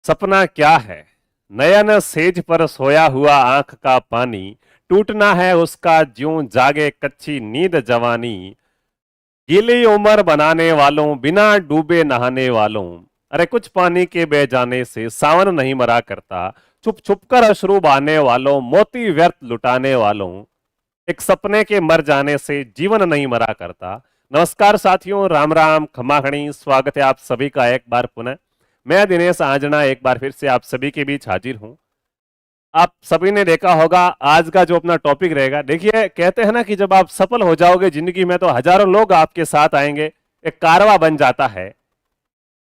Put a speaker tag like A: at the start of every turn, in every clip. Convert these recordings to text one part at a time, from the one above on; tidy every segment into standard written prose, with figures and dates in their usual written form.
A: सपना क्या है? नयन सेज पर सोया हुआ आंख का पानी, टूटना है उसका ज्यों जागे कच्ची नींद जवानी। गीली उम्र बनाने वालों, बिना डूबे नहाने वालों, अरे कुछ पानी के बह जाने से सावन नहीं मरा करता। छुप छुप कर अश्रु बहाने वालों, मोती व्यर्थ लुटाने वालों, एक सपने के मर जाने से जीवन नहीं मरा करता। नमस्कार साथियों, राम राम, खमा खड़ी, स्वागत है आप सभी का एक बार पुनः। मैं दिनेश आंजना एक बार फिर से आप सभी के बीच हाजिर हूं। आप सभी ने देखा होगा आज का जो अपना टॉपिक रहेगा। देखिए, कहते हैं ना कि जब आप सफल हो जाओगे जिंदगी में तो हजारों लोग आपके साथ आएंगे, एक कारवां बन जाता है।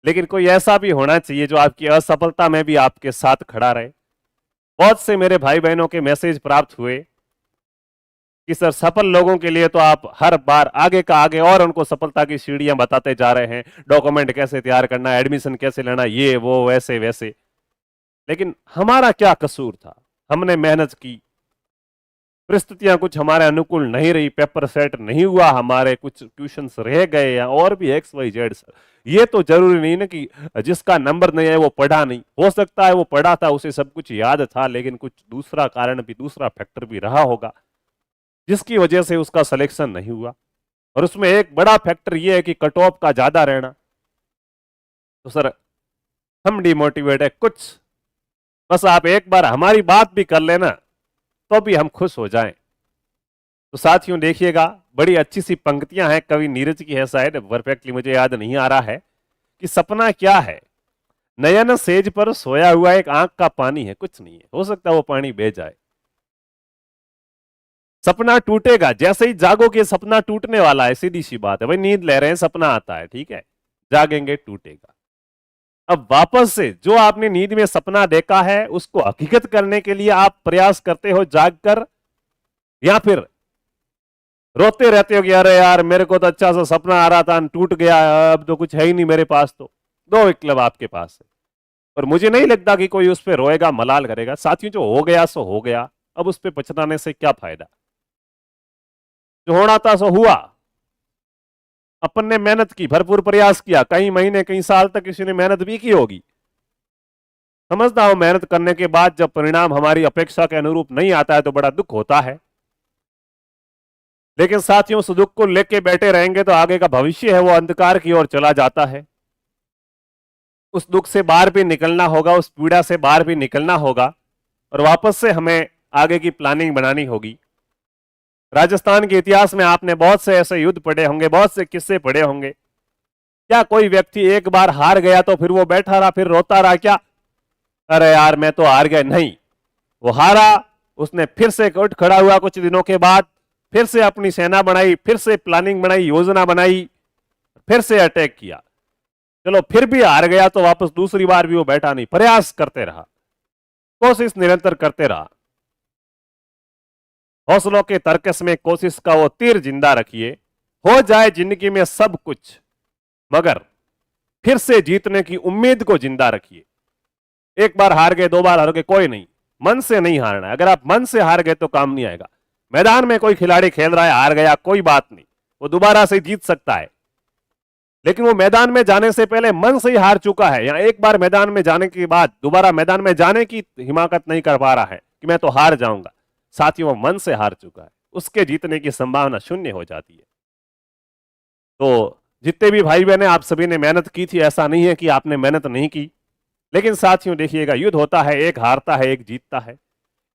A: लेकिन कोई ऐसा भी होना चाहिए जो आपकी असफलता में भी आपके साथ खड़ा रहे। बहुत से मेरे भाई बहनों के मैसेज प्राप्त हुए कि सर, सफल लोगों के लिए तो आप हर बार आगे का आगे और उनको सफलता की सीढ़ियां बताते जा रहे हैं, डॉक्यूमेंट कैसे तैयार करना, एडमिशन कैसे लेना, ये वो वैसे वैसे। लेकिन हमारा क्या कसूर था? हमने मेहनत की, परिस्थितियां कुछ हमारे अनुकूल नहीं रही, पेपर सेट नहीं हुआ, हमारे कुछ ट्यूशंस रह गए या और भी एक्स वाई जेड। सर, ये तो जरूरी नहीं ना कि जिसका नंबर नहीं है वो पढ़ा नहीं। हो सकता है वो पढ़ा था, उसे सब कुछ याद था, लेकिन कुछ दूसरा कारण भी, दूसरा फैक्टर भी रहा होगा जिसकी वजह से उसका सिलेक्शन नहीं हुआ। और उसमें एक बड़ा फैक्टर यह है कि कट ऑफ का ज्यादा रहना। तो सर, हम डिमोटिवेट है कुछ, बस आप एक बार हमारी बात भी कर लेना तो भी हम खुश हो जाएं। तो साथियों देखिएगा, बड़ी अच्छी सी पंक्तियां हैं, कवि नीरज की है शायद, परफेक्टली मुझे याद नहीं आ रहा है कि सपना क्या है। नयन सेज पर सोया हुआ एक आंख का पानी है, कुछ नहीं है, हो सकता है वो पानी बह जाए। सपना टूटेगा, जैसे ही जागोगे सपना टूटने वाला है, सीधी सी बात है भाई। नींद ले रहे हैं, सपना आता है, ठीक है, जागेंगे टूटेगा। अब वापस से जो आपने नींद में सपना देखा है उसको हकीकत करने के लिए आप प्रयास करते हो जागकर, या फिर रोते रहते हो कि अरे यार मेरे को तो अच्छा सा सपना आ रहा था, टूट गया, अब तो कुछ है ही नहीं मेरे पास। तो दो विकल्प आपके पास है, पर मुझे नहीं लगता कि कोई उस पर रोएगा, मलाल करेगा। साथियों, जो हो गया सो हो गया, अब उस पर पछताने से क्या फायदा? जो होना था सो हुआ। अपन ने मेहनत की, भरपूर प्रयास किया, कई महीने कई साल तक किसी ने मेहनत भी की होगी। समझता हूं मेहनत करने के बाद जब परिणाम हमारी अपेक्षा के अनुरूप नहीं आता है तो बड़ा दुख होता है। लेकिन साथियों, उस दुख को लेके बैठे रहेंगे तो आगे का भविष्य है वो अंधकार की ओर चला जाता है। उस दुख से बाहर भी निकलना होगा, उस पीड़ा से बाहर भी निकलना होगा, और वापस से हमें आगे की प्लानिंग बनानी होगी। राजस्थान के इतिहास में आपने बहुत से ऐसे युद्ध पढ़े होंगे, बहुत से किस्से पढ़े होंगे। क्या कोई व्यक्ति एक बार हार गया तो फिर वो बैठा रहा, फिर रोता रहा क्या? अरे यार मैं तो हार गया, नहीं। वो हारा, उसने फिर से उठ खड़ा हुआ, कुछ दिनों के बाद फिर से अपनी सेना बनाई, फिर से प्लानिंग बनाई, योजना बनाई, फिर से अटैक किया। चलो फिर भी हार गया तो वापस दूसरी बार भी वो बैठा नहीं, प्रयास करते रहा, कोशिश निरंतर करते रहा। हौसलों के तर्कस में कोशिश का वो तीर जिंदा रखिए। हो जाए जिंदगी में सब कुछ, मगर फिर से जीतने की उम्मीद को जिंदा रखिए। एक बार हार गए, दो बार हार गए, कोई नहीं, मन से नहीं हारना है। अगर आप मन से हार गए तो काम नहीं आएगा। मैदान में कोई खिलाड़ी खेल रहा है, हार गया, कोई बात नहीं, वो दोबारा से जीत सकता है। लेकिन वो मैदान में जाने से पहले मन से ही हार चुका है, या एक बार मैदान में जाने के बाद दोबारा मैदान में जाने की हिमाकत नहीं कर पा रहा है कि मैं तो हार जाऊंगा। साथियों, वो मन से हार चुका है, उसके जीतने की संभावना शून्य हो जाती है। तो जितने भी भाई बहन आप सभी ने मेहनत की थी, ऐसा नहीं है कि आपने मेहनत नहीं की। लेकिन साथियों देखिएगा, युद्ध होता है, एक हारता है एक जीतता है।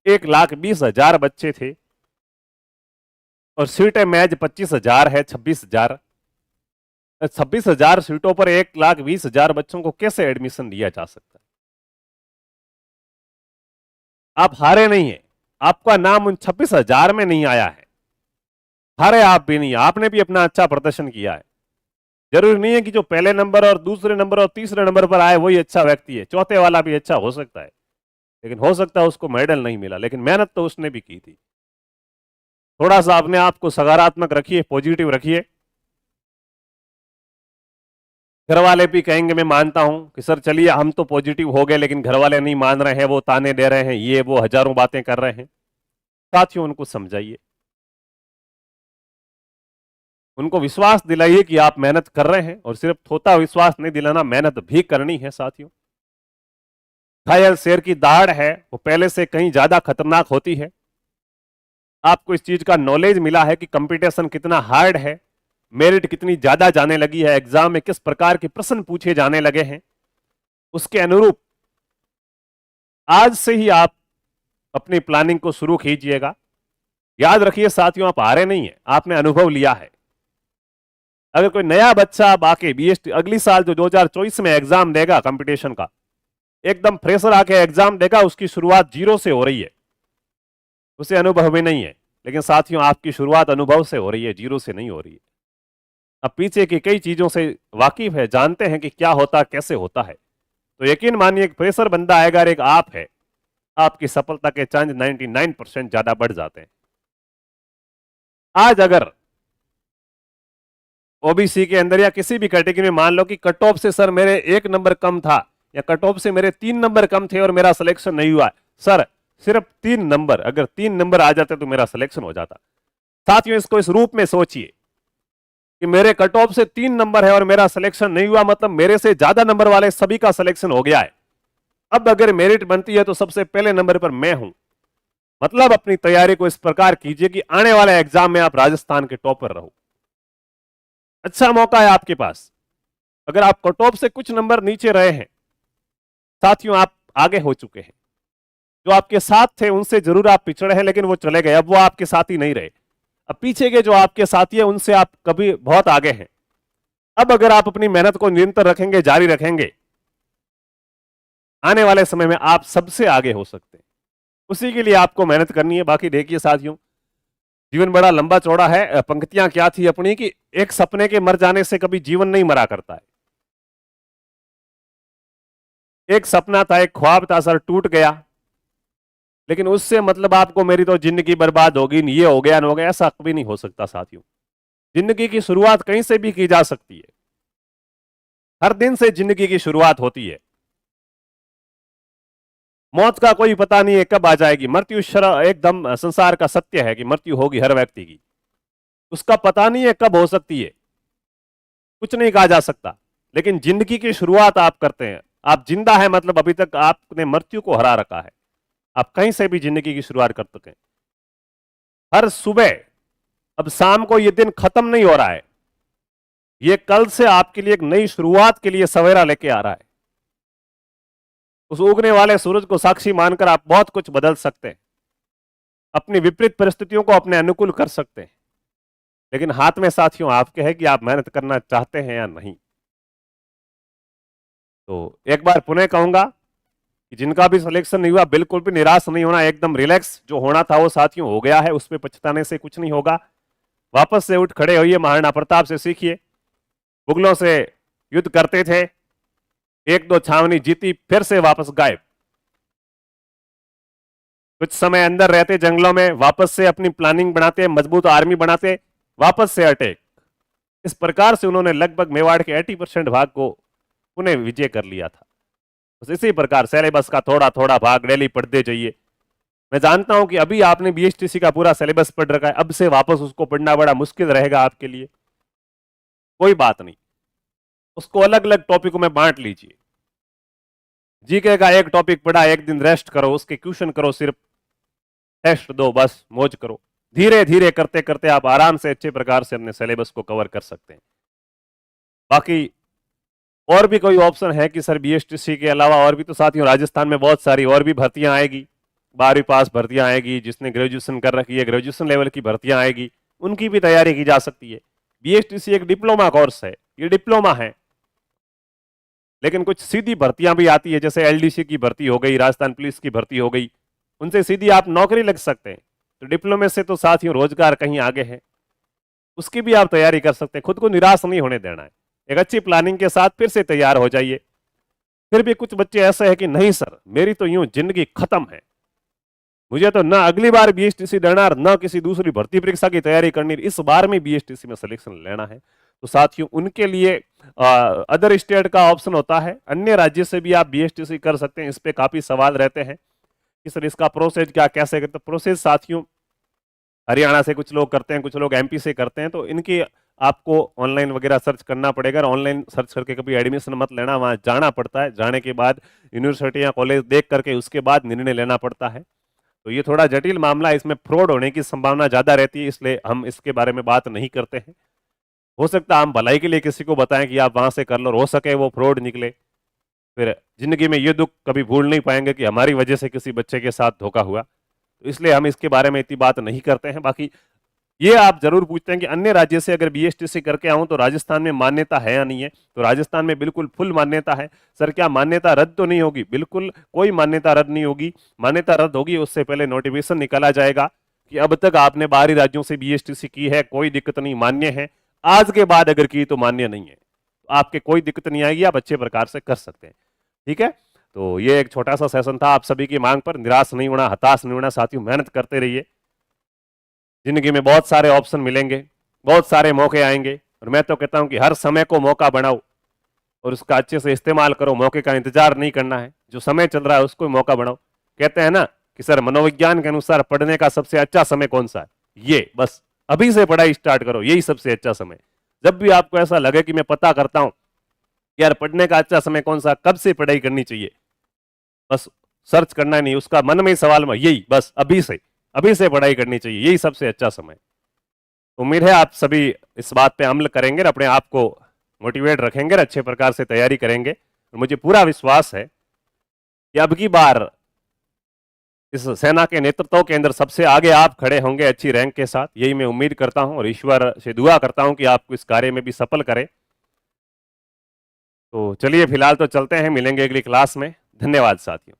A: 1,20,000 बच्चे थे और सीटें मैच 25,000 है, 26,000। 26,000 सीटों पर 1,20,000 बच्चों को कैसे एडमिशन दिया जा सकता है? आप हारे नहीं है, आपका नाम उन 26,000 में नहीं आया है। हारे आप भी नहीं, आपने भी अपना अच्छा प्रदर्शन किया है। जरूरी नहीं है कि जो पहले नंबर और दूसरे नंबर और तीसरे नंबर पर आए वही अच्छा व्यक्ति है, चौथे वाला भी अच्छा हो सकता है, लेकिन हो सकता है उसको मेडल नहीं मिला, लेकिन मेहनत तो उसने भी की थी। थोड़ा सा अपने आप को सकारात्मक रखिए, पॉजिटिव रखिए। घर वाले भी कहेंगे, मैं मानता हूं कि सर चलिए हम तो पॉजिटिव हो गए, लेकिन घर वाले नहीं मान रहे हैं, वो ताने दे रहे हैं, ये वो हजारों बातें कर रहे हैं। साथियों, उनको समझाइए, उनको विश्वास दिलाइए कि आप मेहनत कर रहे हैं, और सिर्फ थोथा विश्वास नहीं दिलाना, मेहनत भी करनी है साथियों। घायल शेर की दाढ़ है वो पहले से कहीं ज्यादा खतरनाक होती है। आपको इस चीज का नॉलेज मिला है कि कंपटीशन कितना हार्ड है, मेरिट कितनी ज्यादा जाने लगी है, एग्जाम में किस प्रकार के प्रश्न पूछे जाने लगे हैं। उसके अनुरूप आज से ही आप अपनी प्लानिंग को शुरू कीजिएगा। याद रखिए साथियों, आप हारे नहीं है, आपने अनुभव लिया है। अगर कोई नया बच्चा अब आके बीएसटी अगली साल जो 2024 में एग्जाम देगा कंपटीशन का, एकदम फ्रेशर आके एग्जाम देगा, उसकी शुरुआत जीरो से हो रही है, उसे अनुभव भी नहीं है। लेकिन साथियों, आपकी शुरुआत अनुभव से हो रही है, जीरो से नहीं हो रही है। अब पीछे की कई चीजों से वाकिफ है, जानते हैं कि क्या होता कैसे होता है। तो यकीन मानिए एक फ्रेशर बंदा आएगा और एक आप है, आपकी सफलता के चांस 99% ज्यादा बढ़ जाते हैं। आज अगर ओबीसी के अंदर या किसी भी कैटेगरी में मान लो कि कट ऑफ से सर मेरे 1 नंबर कम था, या कट ऑफ से मेरे 3 नंबर कम थे और मेरा सिलेक्शन नहीं हुआ, सर सिर्फ 3 नंबर, अगर 3 नंबर आ जाते तो मेरा सिलेक्शन हो जाता। साथियों, इसको इस रूप में सोचिए कि मेरे कट ऑफ से 3 नंबर है और मेरा सिलेक्शन नहीं हुआ, मतलब मेरे से ज्यादा नंबर वाले सभी का सिलेक्शन हो गया है। अब अगर मेरिट बनती है तो सबसे पहले नंबर पर मैं हूं। मतलब अपनी तैयारी को इस प्रकार कीजिए कि आने वाले एग्जाम में आप राजस्थान के टॉपर रहो। अच्छा मौका है आपके पास। अगर आप कट ऑफ से कुछ नंबर नीचे रहे हैं, साथियों आप आगे हो चुके हैं। जो आपके साथ थे उनसे जरूर आप पिछड़े हैं, लेकिन वो चले गए, अब वो आपके साथ ही नहीं रहे। अब पीछे के जो आपके साथी हैं उनसे आप कभी बहुत आगे हैं। अब अगर आप अपनी मेहनत को निरंतर रखेंगे, जारी रखेंगे, आने वाले समय में आप सबसे आगे हो सकते हैं। उसी के लिए आपको मेहनत करनी है। बाकी देखिए साथियों, जीवन बड़ा लंबा चौड़ा है। पंक्तियां क्या थी अपनी कि एक सपने के मर जाने से कभी जीवन नहीं मरा करता है। एक सपना था, एक ख्वाब था सर, टूट गया, लेकिन उससे मतलब आपको मेरी तो जिंदगी बर्बाद होगी, ये हो गया, न हो गया, ऐसा कभी नहीं हो सकता साथियों। जिंदगी की शुरुआत कहीं से भी की जा सकती है। हर दिन से जिंदगी की शुरुआत होती है। मौत का कोई पता नहीं है कब आ जाएगी। मृत्यु एकदम संसार का सत्य है कि मृत्यु होगी हर व्यक्ति की, उसका पता नहीं है कब हो सकती है, कुछ नहीं कहा जा सकता। लेकिन जिंदगी की शुरुआत आप करते हैं। आप जिंदा है मतलब अभी तक आपने मृत्यु को हरा रखा है। आप कहीं से भी जिंदगी की शुरुआत कर सकते हैं। हर सुबह, अब शाम को ये दिन खत्म नहीं हो रहा है, ये कल से आपके लिए एक नई शुरुआत के लिए सवेरा लेके आ रहा है। उस उगने वाले सूरज को साक्षी मानकर आप बहुत कुछ बदल सकते हैं, अपनी विपरीत परिस्थितियों को अपने अनुकूल कर सकते हैं। लेकिन हाथ में साथियों आपके है कि आप मेहनत करना चाहते हैं या नहीं। तो एक बार पुनः कहूंगा कि जिनका भी सिलेक्शन नहीं हुआ, बिल्कुल भी निराश नहीं होना, एकदम रिलैक्स। जो होना था वो साथियों हो गया है, उस पर पछताने से कुछ नहीं होगा। वापस से उठ खड़े होइए, महाराणा प्रताप से सीखिए। मुगलों से युद्ध करते थे, 1-2 छावनी जीती, फिर से वापस गायब। कुछ समय अंदर रहते जंगलों में, वापस से अपनी प्लानिंग बनाते, मजबूत आर्मी बनाते, वापस से अटैक। इस प्रकार से उन्होंने लगभग मेवाड़ के 80% भाग को पुनः विजय कर लिया था। बस इसी प्रकार सिलेबस का थोड़ा थोड़ा भाग डेली पढ़ते जाइए। मैं जानता हूं कि अभी आपने बीएसटीसी का पूरा सिलेबस पढ़ रखा है, अब से वापस उसको पढ़ना बड़ा मुश्किल रहेगा आपके लिए। कोई बात नहीं, उसको अलग अलग टॉपिकों में बांट लीजिए। जीके का एक टॉपिक पढ़ा, एक दिन रेस्ट करो, उसके क्वेश्चन करो, सिर्फ टेस्ट दो, बस मौज करो। धीरे धीरे करते करते आप आराम से अच्छे प्रकार से अपने सिलेबस को कवर कर सकते हैं। बाकी और भी कोई ऑप्शन है कि सर बीएसटीसी के अलावा और भी, तो साथियों राजस्थान में बहुत सारी और भी भर्तियां आएगी। 12वीं पास भर्तियां आएगी, जिसने ग्रेजुएशन कर रखी है ग्रेजुएशन लेवल की भर्तियां आएगी, उनकी भी तैयारी की जा सकती है। बीएसटीसी एक डिप्लोमा कोर्स है, ये डिप्लोमा है, लेकिन कुछ सीधी भर्तियां भी आती है, जैसे एलडीसी की भर्ती हो गई, राजस्थान पुलिस की भर्ती हो गई, उनसे सीधी आप नौकरी लग सकते हैं। तो डिप्लोमे से तो साथियों रोजगार कहीं आगे है, उसकी भी आप तैयारी कर सकते हैं। खुद को निराश नहीं होने देना है, एक अच्छी प्लानिंग के साथ फिर से तैयार हो जाइए। फिर भी कुछ बच्चे ऐसे हैं कि नहीं सर मेरी तो यूं जिंदगी खत्म है, मुझे तो ना अगली बार बीएसटीसी देना, ना किसी दूसरी भर्ती परीक्षा की तैयारी करनी, इस बार में बीएसटीसी में सिलेक्शन लेना है। तो साथियों उनके लिए अदर स्टेट का ऑप्शन होता है, अन्य राज्य से भी आप बीएसटीसी कर सकते हैं। इस पे काफी सवाल रहते हैं कि सर इसका प्रोसेस क्या, कैसे करते। प्रोसेस साथियों हरियाणा से कुछ लोग करते हैं, कुछ लोग एमपी से करते हैं, तो इनकी आपको ऑनलाइन वगैरह सर्च करना पड़ेगा। ऑनलाइन सर्च करके कभी एडमिशन मत लेना, वहां जाना पड़ता है, जाने के बाद यूनिवर्सिटी या कॉलेज देख करके उसके बाद निर्णय लेना पड़ता है। तो ये थोड़ा जटिल मामला है, इसमें फ्रॉड होने की संभावना ज्यादा रहती है, इसलिए हम इसके बारे में बात नहीं करते हैं। हो सकता है हम भलाई के लिए किसी को बताएं कि आप वहां से कर लो, और हो सके वो फ्रॉड निकले, फिर जिंदगी में ये दुख कभी भूल नहीं पाएंगे कि हमारी वजह से किसी बच्चे के साथ धोखा हुआ। तो इसलिए हम इसके बारे में इतनी बात नहीं करते हैं। बाकी ये आप जरूर पूछते हैं कि अन्य राज्य से अगर बीएसटीसी करके आऊं तो राजस्थान में मान्यता है या नहीं है। तो राजस्थान में बिल्कुल फुल मान्यता है। सर क्या मान्यता रद्द तो नहीं होगी? बिल्कुल कोई मान्यता रद्द नहीं होगी। मान्यता रद्द होगी उससे पहले नोटिफिकेशन निकाला जाएगा कि अब तक आपने बाहरी राज्यों से बीएसटीसी की है, कोई दिक्कत नहीं, मान्य है। आज के बाद अगर की तो मान्य नहीं है, तो आपके कोई दिक्कत नहीं आएगी, आप अच्छे प्रकार से कर सकते हैं। ठीक है, तो ये एक छोटा सा सेशन था आप सभी की मांग पर। निराश नहीं होना, हताश नहीं होना साथियों, मेहनत करते रहिए। जिंदगी में बहुत सारे ऑप्शन मिलेंगे, बहुत सारे मौके आएंगे, और मैं तो कहता हूं कि हर समय को मौका बनाओ और उसका अच्छे से इस्तेमाल करो। मौके का इंतजार नहीं करना है, जो समय चल रहा है उसको मौका बनाओ। कहते हैं ना कि सर मनोविज्ञान के अनुसार पढ़ने का सबसे अच्छा समय कौन सा है? ये बस अभी से पढ़ाई स्टार्ट करो, यही सबसे अच्छा समय। जब भी आपको ऐसा लगे कि मैं पता करता हूं यार पढ़ने का अच्छा समय कौन सा, कब से पढ़ाई करनी चाहिए, बस सर्च करना नहीं, उसका मन में ही सवाल में यही बस अभी से पढ़ाई करनी चाहिए, यही सबसे अच्छा समय। उम्मीद है आप सभी इस बात पे अमल करेंगे और अपने आप को मोटिवेट रखेंगे और अच्छे प्रकार से तैयारी करेंगे। और मुझे पूरा विश्वास है कि अब की बार इस सेना के नेतृत्व के अंदर सबसे आगे आप खड़े होंगे अच्छी रैंक के साथ, यही मैं उम्मीद करता हूं और ईश्वर से दुआ करता हूं कि आपको इस कार्य में भी सफल करें। तो चलिए फिलहाल तो चलते हैं, मिलेंगे अगली क्लास में। धन्यवाद साथियों।